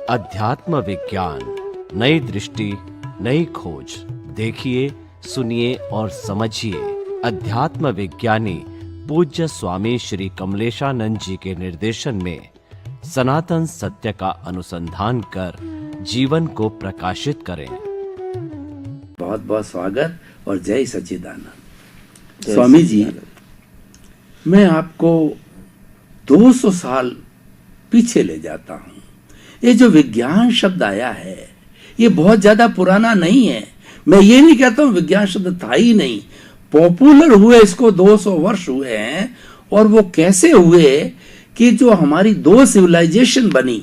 अध्यात्म विज्ञान, नई दृष्टि, नई खोज। देखिए, सुनिए और समझिए। अध्यात्म विज्ञानी पूज्य स्वामी श्री कमलेशानंद जी के निर्देशन में सनातन सत्य का अनुसंधान कर जीवन को प्रकाशित करें। बहुत बहुत स्वागत और जय सच्चिदानंद। स्वामी जी, मैं आपको 200 साल पीछे ले जाता हूँ। ये जो विज्ञान शब्द आया है, ये बहुत ज्यादा पुराना नहीं है। मैं ये नहीं कहता हूँ विज्ञान शब्द था ही नहीं, पॉपुलर हुए इसको 200 वर्ष हुए हैं। और वो कैसे हुए कि जो हमारी दो सिविलाइजेशन बनी,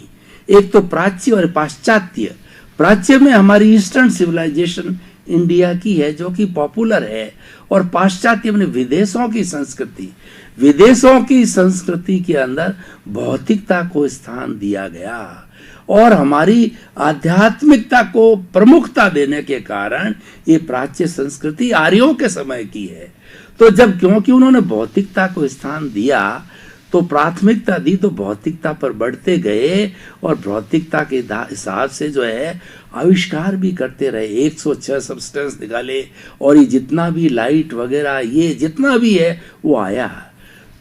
एक तो प्राच्य और पाश्चात्य। प्राच्य में हमारी ईस्टर्न सिविलाइजेशन इंडिया की है जो कि पॉपुलर है, और पाश्चात्य में विदेशों की संस्कृति। विदेशों की संस्कृति के अंदर भौतिकता को स्थान दिया गया और हमारी आध्यात्मिकता को प्रमुखता देने के कारण ये प्राच्य संस्कृति आर्यों के समय की है। तो जब क्योंकि उन्होंने भौतिकता को स्थान दिया तो प्राथमिकता दी, तो भौतिकता पर बढ़ते गए और भौतिकता के हिसाब से जो है आविष्कार भी करते रहे। 106 सब्सटेंस निकाले और ये जितना भी लाइट वगैरह ये जितना भी है वो आया।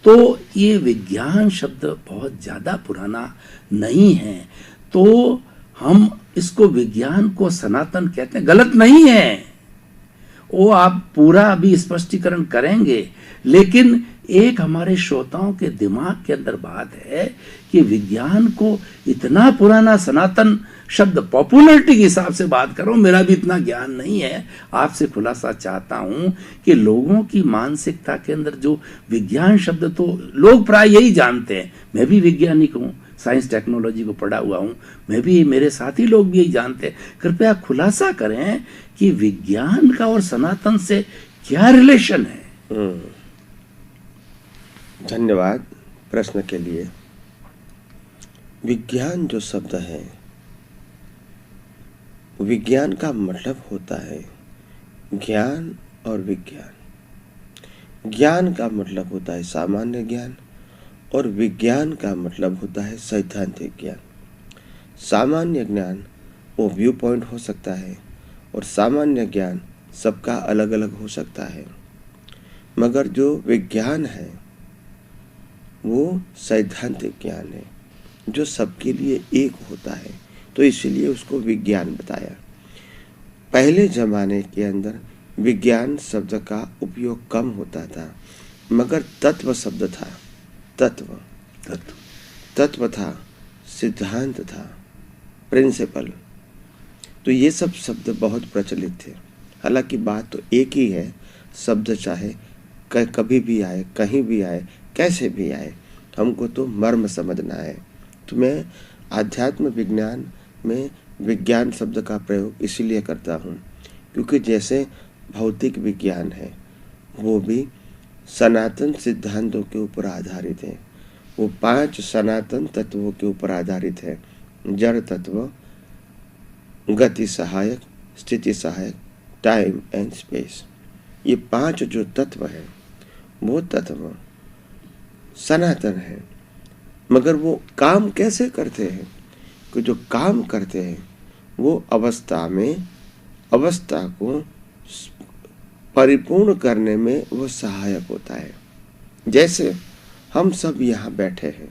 तो ये विज्ञान शब्द बहुत ज्यादा पुराना नहीं है, तो हम इसको विज्ञान को सनातन कहते हैं। गलत नहीं है, वो आप पूरा अभी स्पष्टीकरण करेंगे, लेकिन एक हमारे श्रोताओं के दिमाग के अंदर बात है कि विज्ञान को इतना पुराना सनातन शब्द, पॉपुलरिटी के हिसाब से बात करो, मेरा भी इतना ज्ञान नहीं है। आपसे खुलासा चाहता हूं कि लोगों की मानसिकता के अंदर जो विज्ञान शब्द, तो लोग प्राय यही जानते हैं। मैं भी वैज्ञानिक हूं, साइंस टेक्नोलॉजी को पढ़ा हुआ हूं, मैं भी, मेरे साथी लोग भी यही जानते हैं। कृपया खुलासा करें कि विज्ञान का और सनातन से क्या रिलेशन है। धन्यवाद प्रश्न के लिए। विज्ञान जो शब्द है, विज्ञान का मतलब होता है ज्ञान और विज्ञान। ज्ञान का मतलब होता है सामान्य ज्ञान और विज्ञान का मतलब होता है सैद्धांतिक ज्ञान। सामान्य ज्ञान वो व्यू पॉइंट हो सकता है और सामान्य ज्ञान सबका अलग अलग हो सकता है, मगर जो विज्ञान है वो सैद्धांतिक ज्ञान है जो सबके लिए एक होता है, तो इसलिए उसको विज्ञान बताया। पहले जमाने के अंदर विज्ञान शब्द का उपयोग कम होता था, मगर तत्व शब्द था। तत्व था, सिद्धांत था, प्रिंसिपल। तो ये सब शब्द बहुत प्रचलित थे। हालांकि बात तो एक ही है, शब्द चाहे कभी भी आए, कहीं भी आए, कैसे भी आए, हमको तो मर्म समझना है। तो मैं आध्यात्म विज्ञान में विज्ञान शब्द का प्रयोग इसीलिए करता हूँ क्योंकि जैसे भौतिक विज्ञान है वो भी सनातन सिद्धांतों के ऊपर आधारित है। वो 5 सनातन तत्वों के ऊपर आधारित है। जड़ तत्व, गति सहायक, स्थिति सहायक, टाइम एंड स्पेस। ये 5 जो तत्व है वो तत्व सनातन है, मगर वो काम कैसे करते हैं? कि जो काम करते हैं वो अवस्था को परिपूर्ण करने में वो सहायक होता है। जैसे हम सब यहाँ बैठे हैं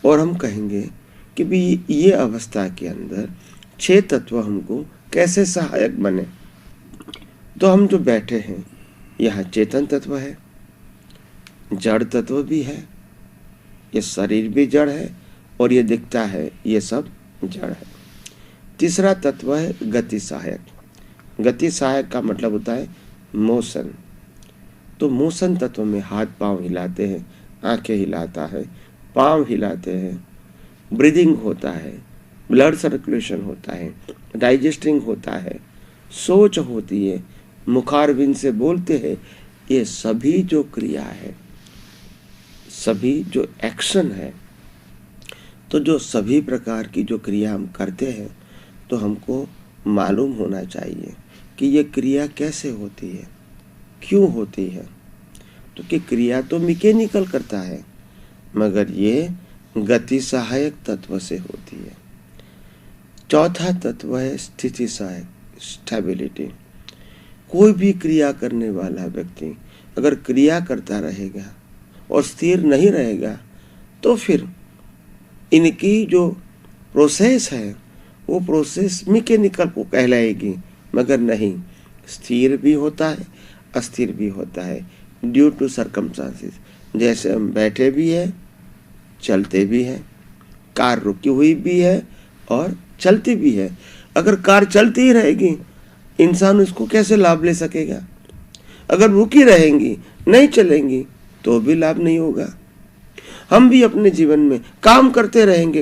और हम कहेंगे कि भी ये अवस्था के अंदर 6 तत्व हमको कैसे सहायक बने, तो हम जो बैठे हैं यहाँ चेतन तत्व है, जड़ तत्व भी है, ये शरीर भी जड़ है और ये दिखता है ये सब जड़ है। तीसरा तत्व है गति सहायक। गति सहायक का मतलब होता है मोशन। तो मोशन तत्व में हाथ पांव हिलाते हैं, आंखें हिलाता है, पांव हिलाते हैं, ब्रीदिंग होता है, ब्लड सर्कुलेशन होता है, डाइजेस्टिंग होता है, सोच होती है, मुखारबिंद से बोलते हैं। ये सभी जो क्रिया है, सभी जो एक्शन है, तो जो सभी प्रकार की जो क्रिया हम करते हैं तो हमको मालूम होना चाहिए कि ये क्रिया कैसे होती है, क्यों होती है। तो कि क्रिया तो मैकेनिकल करता है, मगर ये गति सहायक तत्व से होती है। चौथा तत्व है स्थिति सहायक, स्टेबिलिटी। कोई भी क्रिया करने वाला व्यक्ति अगर क्रिया करता रहेगा और स्थिर नहीं रहेगा तो फिर इनकी जो प्रोसेस है वो प्रोसेस मैकेनिकल को कहलाएगी, मगर नहीं, स्थिर भी होता है अस्थिर भी होता है ड्यू टू सर्कमस्टांसेस। जैसे हम बैठे भी हैं, चलते भी हैं, कार रुकी हुई भी है और चलती भी है। अगर कार चलती ही रहेगी इंसान उसको कैसे लाभ ले सकेगा? अगर रुकी रहेंगी, नहीं चलेंगी तो भी लाभ नहीं होगा। हम भी अपने जीवन में काम करते रहेंगे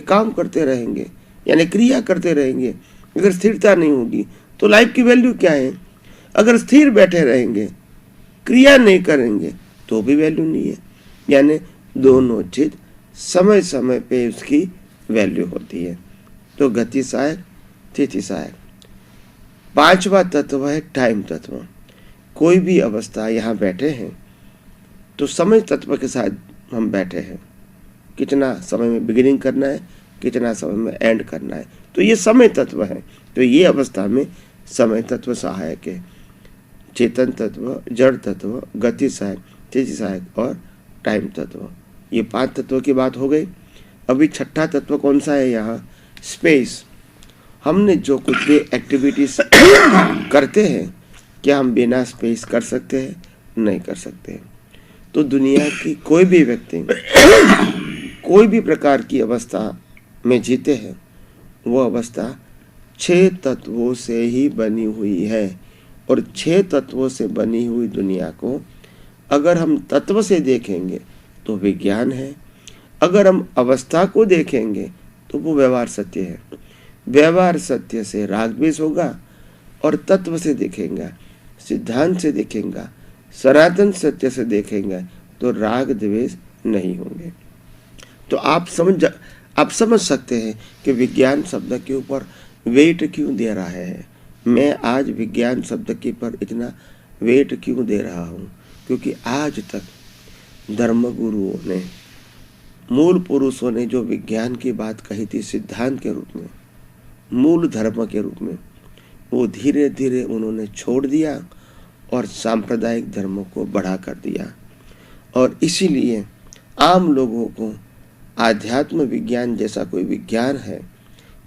यानी क्रिया करते रहेंगे, अगर स्थिरता नहीं होगी तो लाइफ की वैल्यू क्या है? अगर स्थिर बैठे रहेंगे, क्रिया नहीं करेंगे तो भी वैल्यू नहीं है। यानी दोनों चीज समय समय पे उसकी वैल्यू होती है। तो गति सहायक, स्थिति सहायक। पांचवा तत्व है टाइम तत्व। कोई भी अवस्था, यहाँ बैठे हैं तो समय तत्व के साथ हम बैठे हैं, कितना समय में बिगिनिंग करना है, कितना समय में एंड करना है, तो ये समय तत्व है। तो ये अवस्था में समय तत्व सहायक है। चेतन तत्व, जड़ तत्व, गति सहायक, स्थिति सहायक और टाइम तत्व, ये 5 तत्वों की बात हो गई। अभी छठा तत्व कौन सा है यहाँ? स्पेस। हमने जो कुछ भी एक्टिविटीज करते हैं, क्या हम बिना स्पेस कर सकते हैं? नहीं कर सकते। तो दुनिया की कोई भी व्यक्ति कोई भी प्रकार की अवस्था में जीते हैं, वो अवस्था 6 तत्वों से ही बनी हुई है। और 6 तत्वों से बनी हुई दुनिया को अगर हम तत्व से देखेंगे तो विज्ञान है, अगर हम अवस्था को देखेंगे तो वो व्यवहार सत्य है। व्यवहार सत्य से राग द्वेष होगा, और तत्व से देखेंगे, सिद्धांत से देखेंगे, सनातन सत्य से देखेंगे तो राग द्वेष नहीं होंगे। तो आप समझ सकते हैं कि विज्ञान शब्द के ऊपर वेट क्यों दे रहा है। मैं आज विज्ञान शब्द के पर इतना वेट क्यों दे रहा हूँ, क्योंकि आज तक धर्मगुरुओं ने, मूल पुरुषों ने जो विज्ञान की बात कही थी सिद्धांत के रूप में, मूल धर्म के रूप में, वो धीरे धीरे उन्होंने छोड़ दिया और सांप्रदायिक धर्मों को बढ़ा कर दिया। और इसीलिए आम लोगों को आध्यात्म विज्ञान जैसा कोई विज्ञान है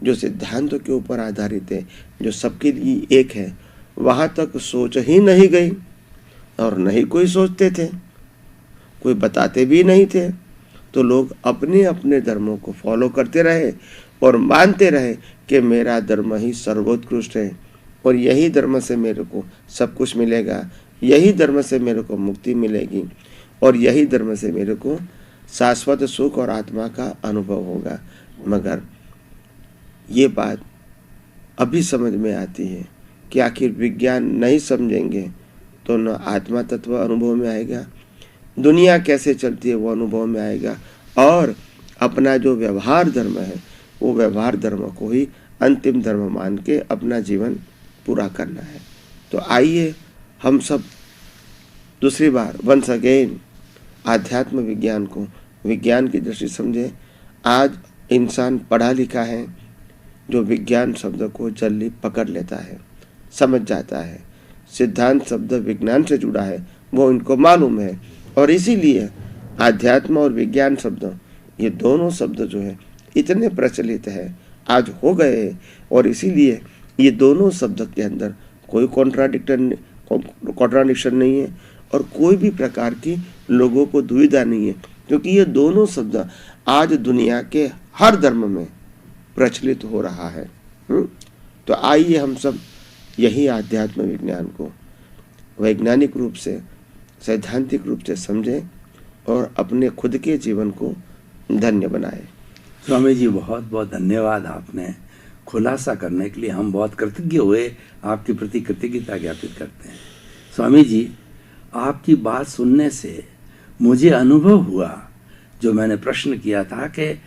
जो सिद्धांतों के ऊपर आधारित है, जो सबके लिए एक है, वहाँ तक सोच ही नहीं गई और नहीं कोई सोचते थे, कोई बताते भी नहीं थे। तो लोग अपने अपने धर्मों को फॉलो करते रहे और मानते रहे कि मेरा धर्म ही सर्वोत्कृष्ट है और यही धर्म से मेरे को सब कुछ मिलेगा, यही धर्म से मेरे को मुक्ति मिलेगी और यही धर्म से मेरे को शाश्वत सुख और आत्मा का अनुभव होगा। मगर ये बात अभी समझ में आती है कि आखिर विज्ञान नहीं समझेंगे तो न आत्मा तत्व अनुभव में आएगा, दुनिया कैसे चलती है वो अनुभव में आएगा, और अपना जो व्यवहार धर्म है वो व्यवहार धर्म को ही अंतिम धर्म मान के अपना जीवन पूरा करना है। तो आइए हम सब दूसरी बार वंस अगेन आध्यात्म विज्ञान को विज्ञान की दृष्टि समझें। आज इंसान पढ़ा लिखा है जो विज्ञान शब्द को जल्दी पकड़ लेता है, समझ जाता है, सिद्धांत शब्द विज्ञान से जुड़ा है वो इनको मालूम है, और इसीलिए आध्यात्म और विज्ञान शब्द, ये दोनों शब्द जो है इतने प्रचलित है आज हो गए हैं, और इसीलिए ये दोनों शब्द के अंदर कोई कॉन्ट्राडिक्शन नहीं है और कोई भी प्रकार की लोगों को दुविधा नहीं है, क्योंकि ये दोनों शब्द आज दुनिया के हर धर्म में प्रचलित हो रहा है। तो आइए हम सब यही आध्यात्म विज्ञान को वैज्ञानिक रूप से, सैद्धांतिक रूप से समझें और अपने खुद के जीवन को धन्य बनाएं। स्वामी जी बहुत बहुत धन्यवाद, आपने खुलासा करने के लिए हम बहुत कृतज्ञ हुए, आपके प्रति कृतज्ञता ज्ञापित करते हैं। स्वामी जी, आपकी बात सुनने से मुझे अनुभव हुआ, जो मैंने प्रश्न किया था कि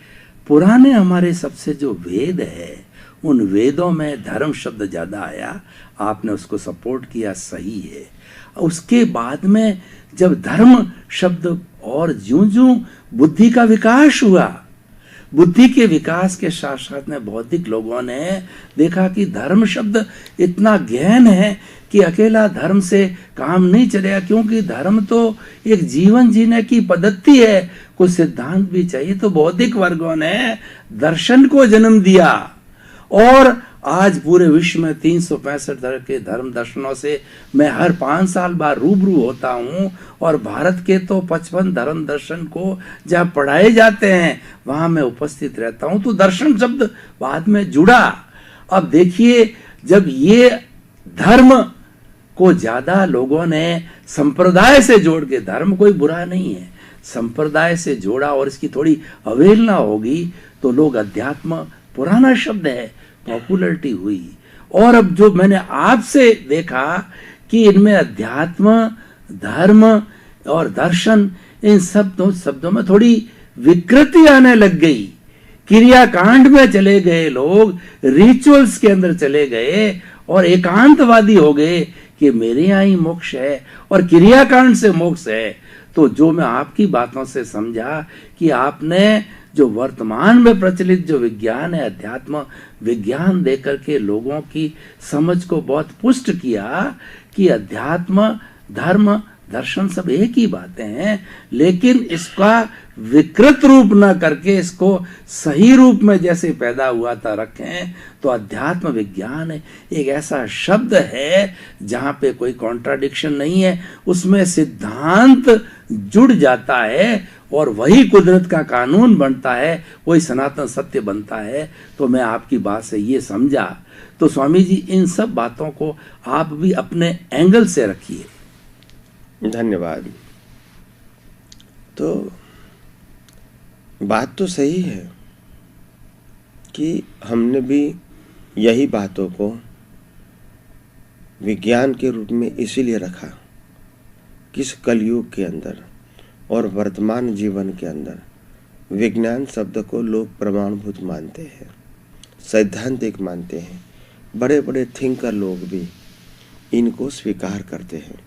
पुराने हमारे सबसे जो वेद है उन वेदों में धर्म शब्द ज़्यादा आया, आपने उसको सपोर्ट किया, सही है। उसके बाद में जब धर्म शब्द और ज्यों ज्यों बुद्धि का विकास हुआ बुद्धि के विकास के साथ साथ में बौद्धिक लोगों ने देखा कि धर्म शब्द इतना गहन है कि अकेला धर्म से काम नहीं चलेगा, क्योंकि धर्म तो एक जीवन जीने की पद्धति है, कुछ सिद्धांत भी चाहिए। तो बौद्धिक वर्गों ने दर्शन को जन्म दिया और आज पूरे विश्व में 365 तरह के धर्म दर्शनों से मैं हर 5 साल बाद रूबरू होता हूँ, और भारत के तो 55 धर्म दर्शन को जहाँ पढ़ाए जाते हैं वहाँ मैं उपस्थित रहता हूँ। तो दर्शन शब्द बाद में जुड़ा। अब देखिए, जब ये धर्म को ज्यादा लोगों ने संप्रदाय से जोड़ के, धर्म कोई बुरा नहीं है, संप्रदाय से जोड़ा और इसकी थोड़ी अवहेलना होगी तो लोग अध्यात्म, पुराना शब्द है, पॉपुलरिटी हुई। और अब जो मैंने आपसे देखा कि इनमें अध्यात्म, धर्म और दर्शन, इन सब शब्दों में थोड़ी विकृति आने लग गई। क्रियाकांड में चले गए लोग, रिचुअल्स के अंदर चले गए और एकांतवादी हो गए कि मेरे यहाँ ही मोक्ष है और क्रियाकांड से मोक्ष है। तो जो मैं आपकी बातों से समझा कि आपने जो वर्तमान में प्रचलित जो विज्ञान है, अध्यात्म विज्ञान देकर के लोगों की समझ को बहुत पुष्ट किया कि अध्यात्म, धर्म, दर्शन सब एक ही बातें हैं, लेकिन इसका विकृत रूप न करके इसको सही रूप में जैसे पैदा हुआ था रखें। तो अध्यात्म विज्ञान एक ऐसा शब्द है जहां पे कोई कॉन्ट्राडिक्शन नहीं है, उसमें सिद्धांत जुड़ जाता है और वही कुदरत का कानून बनता है, वही सनातन सत्य बनता है। तो मैं आपकी बात से ये समझा। तो स्वामी जी, इन सब बातों को आप भी अपने एंगल से रखिए। धन्यवाद। तो बात तो सही है कि हमने भी यही बातों को विज्ञान के रूप में इसीलिए रखा कि इस कलयुग के अंदर और वर्तमान जीवन के अंदर विज्ञान शब्द को लोग प्रमाणभूत मानते हैं, सैद्धांतिक मानते हैं। बड़े बड़े थिंकर लोग भी इनको स्वीकार करते हैं।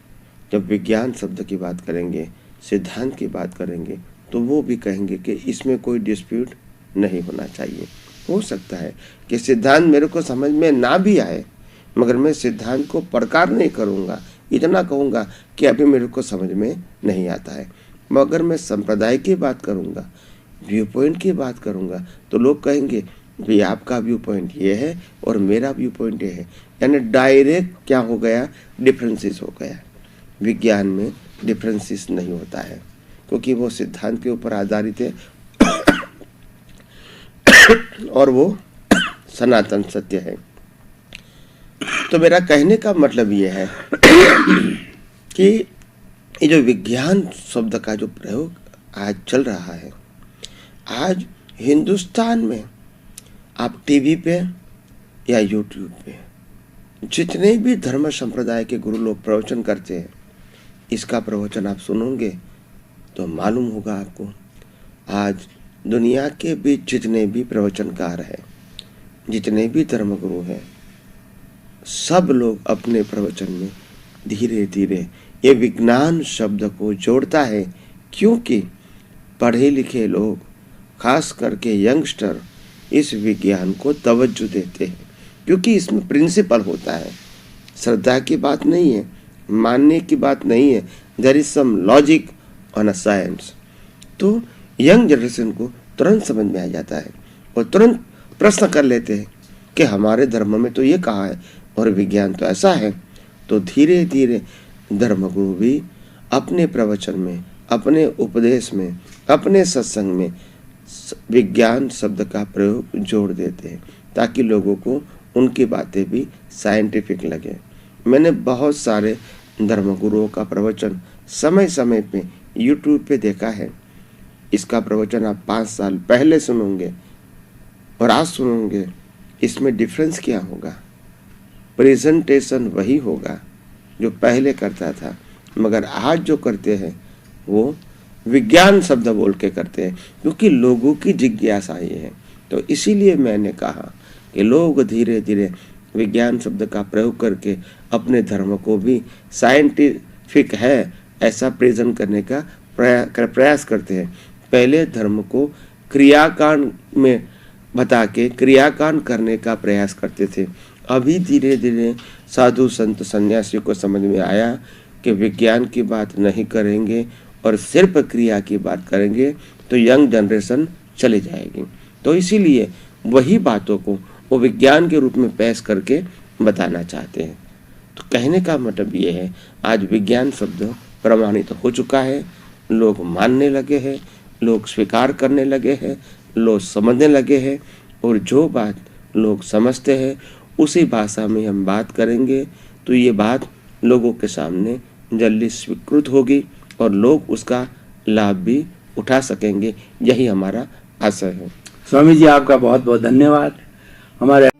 जब विज्ञान शब्द की बात करेंगे, सिद्धांत की बात करेंगे, तो वो भी कहेंगे कि इसमें कोई डिस्प्यूट नहीं होना चाहिए। हो सकता है कि सिद्धांत मेरे को समझ में ना भी आए, मगर मैं सिद्धांत को प्रकार नहीं करूँगा, इतना कहूँगा कि अभी मेरे को समझ में नहीं आता है। मगर मैं संप्रदाय की बात करूँगा, व्यू पॉइंट की बात करूँगा, तो लोग कहेंगे भाई आपका व्यू पॉइंट ये है और मेरा व्यू पॉइंट ये है। यानी डायरेक्ट क्या हो गया, डिफरेंसेस हो गया। विज्ञान में डिफरेंसेस नहीं होता है क्योंकि वो सिद्धांत के ऊपर आधारित है और वो सनातन सत्य है। तो मेरा कहने का मतलब ये है कि ये जो विज्ञान शब्द का जो प्रयोग आज चल रहा है, आज हिंदुस्तान में आप टीवी पे या यूट्यूब पे जितने भी धर्म संप्रदाय के गुरु लोग प्रवचन करते हैं, इसका प्रवचन आप सुनोगे तो मालूम होगा आपको आज दुनिया के बीच जितने भी प्रवचनकार हैं, जितने भी धर्मगुरु हैं, सब लोग अपने प्रवचन में धीरे धीरे ये विज्ञान शब्द को जोड़ता है, क्योंकि पढ़े लिखे लोग खास करके यंगस्टर इस विज्ञान को तवज्जो देते हैं, क्योंकि इसमें प्रिंसिपल होता है। श्रद्धा की बात नहीं है, मानने की बात नहीं है, there is some logic on a science. तो यंग जनरेशन को तुरंत समझ में आ जाता है और तुरंत प्रश्न कर लेते हैं कि हमारे धर्म में तो ये कहा है और विज्ञान तो ऐसा है। तो धीरे धीरे धर्मगुरु भी अपने प्रवचन में, अपने उपदेश में, अपने सत्संग में विज्ञान शब्द का प्रयोग जोड़ देते हैं ताकि लोगों को उनकी बातें भी साइंटिफिक लगे। मैंने बहुत सारे धर्मगुरुओं का प्रवचन समय समय पे यूट्यूब पे देखा है। इसका प्रवचन आप 5 साल पहले सुनोगे और आज सुनोगे, इसमें डिफरेंस क्या होगा? प्रेजेंटेशन वही होगा जो पहले करता था, मगर आज जो करते हैं वो विज्ञान शब्द बोल के करते हैं, क्योंकि लोगों की जिज्ञासा ये है। तो इसीलिए मैंने कहा कि लोग धीरे धीरे विज्ञान शब्द का प्रयोग करके अपने धर्म को भी साइंटिफिक है ऐसा प्रेजेंट करने का प्रयास करते हैं। पहले धर्म को क्रियाकांड में बता के क्रियाकांड करने का प्रयास करते थे। अभी धीरे धीरे साधु संत सन्यासी को समझ में आया कि विज्ञान की बात नहीं करेंगे और सिर्फ क्रिया की बात करेंगे तो यंग जनरेशन चली जाएगी। तो इसीलिए वही बातों को वो विज्ञान के रूप में पेश करके बताना चाहते हैं। तो कहने का मतलब ये है, आज विज्ञान शब्द प्रमाणित हो चुका है, लोग मानने लगे हैं, लोग स्वीकार करने लगे हैं, लोग समझने लगे हैं, और जो बात लोग समझते हैं उसी भाषा में हम बात करेंगे तो ये बात लोगों के सामने जल्दी स्वीकृत होगी और लोग उसका लाभ भी उठा सकेंगे। यही हमारा आशय है। स्वामी जी, आपका बहुत बहुत धन्यवाद। हमारे